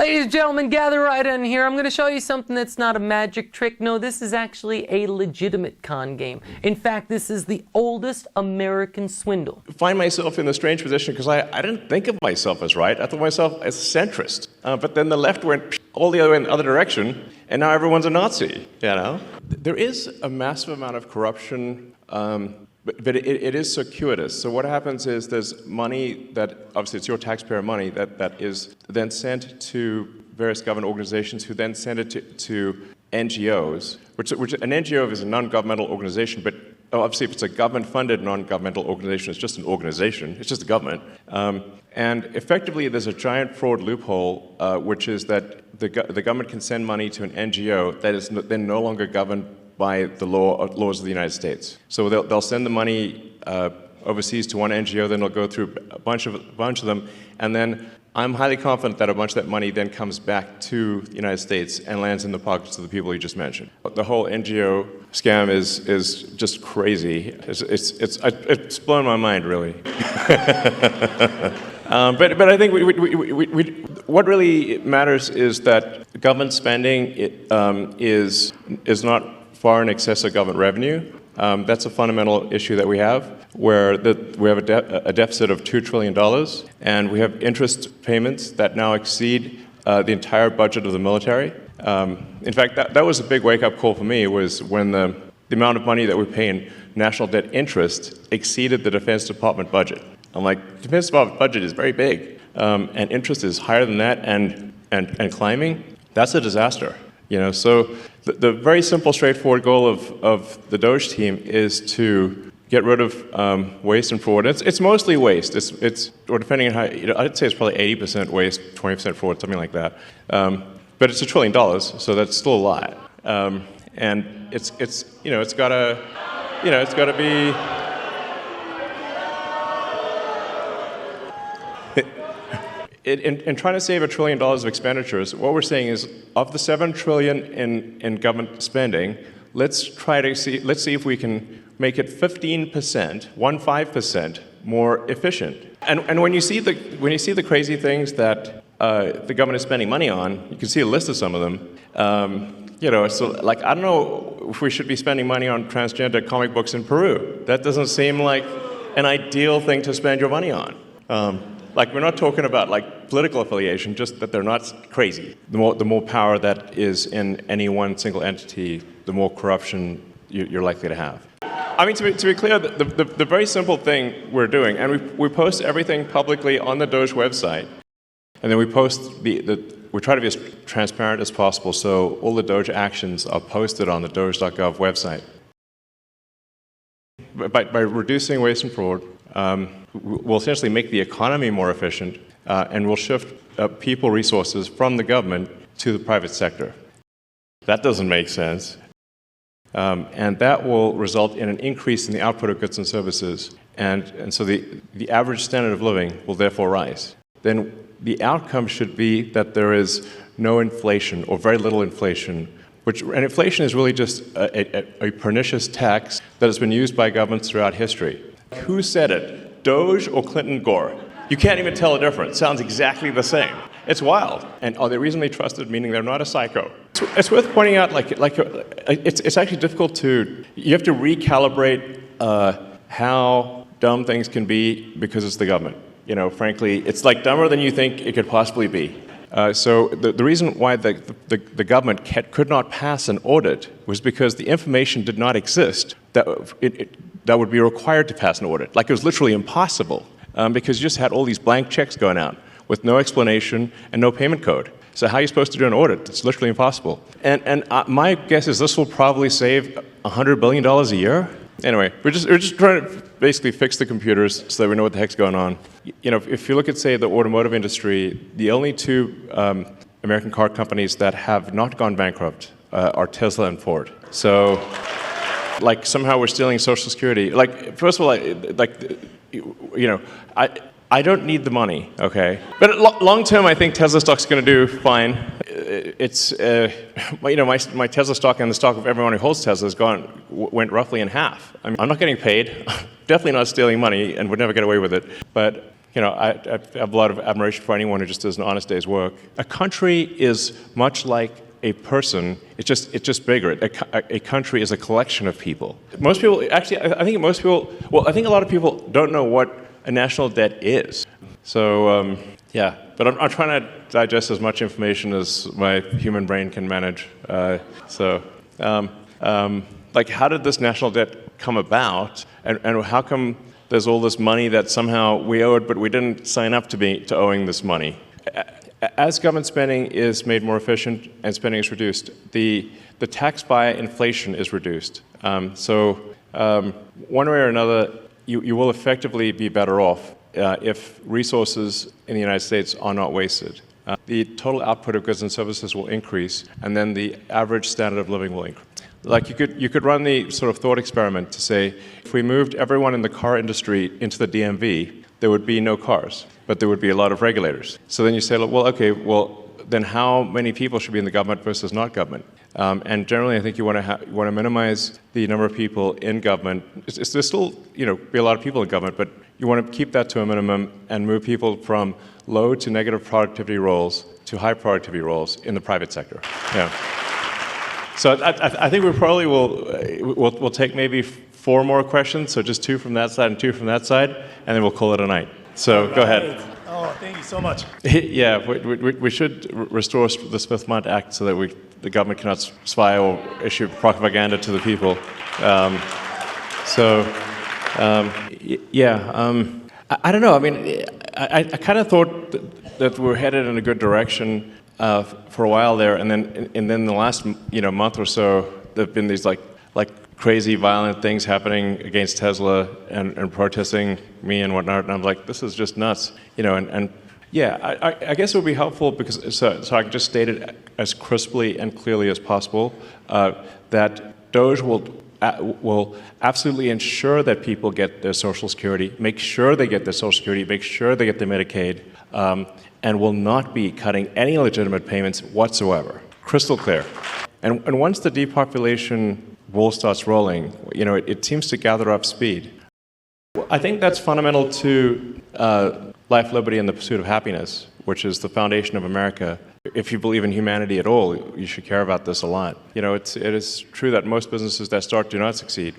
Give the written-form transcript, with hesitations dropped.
Ladies and gentlemen, gather right in here. I'm going to show you something that's not a magic trick. No, this is actually a legitimate con game. In fact, this is the oldest American swindle. I find myself in a strange position because I didn't think of myself as right. I thought of myself as centrist. But then the left went all the other way in the other direction, and now everyone's a Nazi, you know? There is a massive amount of corruption, but it is circuitous. So what happens is there's money that, obviously it's your taxpayer money, that is then sent to various government organizations who then send it to NGOs, which an NGO is a non-governmental organization, but obviously if it's a government-funded non-governmental organization, it's just an organization, it's just a government. And effectively there's a giant fraud loophole, which is that the government can send money to an NGO that is then no longer governed by the laws of the United States. So they'll send the money overseas to one NGO, then they'll go through a bunch of them, and then I'm highly confident that a bunch of that money then comes back to the United States and lands in the pockets of the people you just mentioned. The whole NGO scam is just crazy. It's blown my mind, really. But I think what really matters is that government spending is not far in excess of government revenue. That's a fundamental issue that we have, where we have a deficit of $2 trillion, and we have interest payments that now exceed the entire budget of the military. In fact, that was a big wake-up call for me, was when the amount of money that we pay in national debt interest exceeded the Defense Department budget. I'm like, the Defense Department budget is very big, and interest is higher than that and climbing. That's a disaster. You know, so the very simple, straightforward goal of the Doge team is to get rid of waste and fraud. It's mostly waste. Or depending on how, I'd say it's probably 80% waste, 20% fraud, something like that. But it's $1 trillion, so that's still a lot. And it's got to be. In trying to save $1 trillion of expenditures, what we're saying is, of the $7 trillion in government spending, let's see if we can make it 15% more efficient. And when you see the crazy things that the government is spending money on, you can see a list of some of them. So like, I don't know if we should be spending money on transgender comic books in Peru. That doesn't seem like an ideal thing to spend your money on. Like, we're not talking about like political affiliation, just that they're not crazy. The more power that is in any one single entity, the more corruption you're likely to have. I mean, to be clear, the very simple thing we're doing, and we post everything publicly on the Doge website, and then we try to be as transparent as possible, so all the Doge actions are posted on the doge.gov website. By reducing waste and fraud, we'll essentially make the economy more efficient, and we'll shift people resources from the government to the private sector. That doesn't make sense. And that will result in an increase in the output of goods and services, and so the average standard of living will therefore rise. Then the outcome should be that there is no inflation, or very little inflation, and inflation is really just a pernicious tax that has been used by governments throughout history. Who said it? Doge or Clinton Gore? You can't even tell the difference. Sounds exactly the same. It's wild. And are they reasonably trusted, meaning they're not a psycho? It's worth pointing out, it's actually difficult you have to recalibrate how dumb things can be because it's the government. Frankly, it's like dumber than you think it could possibly be. So the reason why the government could not pass an audit was because the information did not exist that would be required to pass an audit. Like, it was literally impossible, because you just had all these blank checks going out with no explanation and no payment code. So how are you supposed to do an audit? It's literally impossible. And my guess is this will probably save $100 billion a year. Anyway, we're just trying to basically fix the computers so that we know what the heck's going on. If you look at, say, the automotive industry, the only two American car companies that have not gone bankrupt are Tesla and Ford. So, like, somehow we're stealing Social Security. Like, first of all, I don't need the money, okay? But long term, I think Tesla stock's going to do fine. My Tesla stock and the stock of everyone who holds Tesla went roughly in half. I'm not getting paid. Definitely not stealing money, and would never get away with it. But I have a lot of admiration for anyone who just does an honest day's work. A country is much like a person. It's just bigger. A country is a collection of people. Most people, actually, I think most people, well, I think a lot of people don't know what a national debt is. So, yeah, but I'm trying to digest as much information as my human brain can manage. Like, how did this national debt come about, and how come there's all this money that somehow we owe it, but we didn't sign up to owing this money? As government spending is made more efficient and spending is reduced, the tax via inflation is reduced. So one way or another, you will effectively be better off if resources in the United States are not wasted. The total output of goods and services will increase, and then the average standard of living will increase. Like you could run the sort of thought experiment to say, if we moved everyone in the car industry into the DMV, there would be no cars, but there would be a lot of regulators. So then you say, well, okay, well, then how many people should be in the government versus not government? And generally, I think you want to minimize the number of people in government. There's still, be a lot of people in government, but you want to keep that to a minimum and move people from low to negative productivity roles to high productivity roles in the private sector. Yeah. So I think we probably we'll take maybe 4 more questions, so just 2 from that side and 2 from that side, and then we'll call it a night. So go ahead. Oh, thank you so much. Yeah, we should restore the Smith-Mundt Act so that the government cannot spy or issue propaganda to the people. I don't know. I mean, I kind of thought that we're headed in a good direction for a while there, and then the last month or so, there've been these like crazy violent things happening against Tesla and protesting me and whatnot, and I'm like, this is just nuts, and yeah, I guess it would be helpful because so I can just state it as crisply and clearly as possible that DOGE will absolutely ensure that people get their Social Security, make sure they get their Social Security, make sure they get their Medicaid, and will not be cutting any legitimate payments whatsoever. Crystal clear. And once the depopulation ball starts rolling, it seems to gather up speed. I think that's fundamental to life, liberty, and the pursuit of happiness, which is the foundation of America. If you believe in humanity at all, you should care about this a lot. It is true that most businesses that start do not succeed.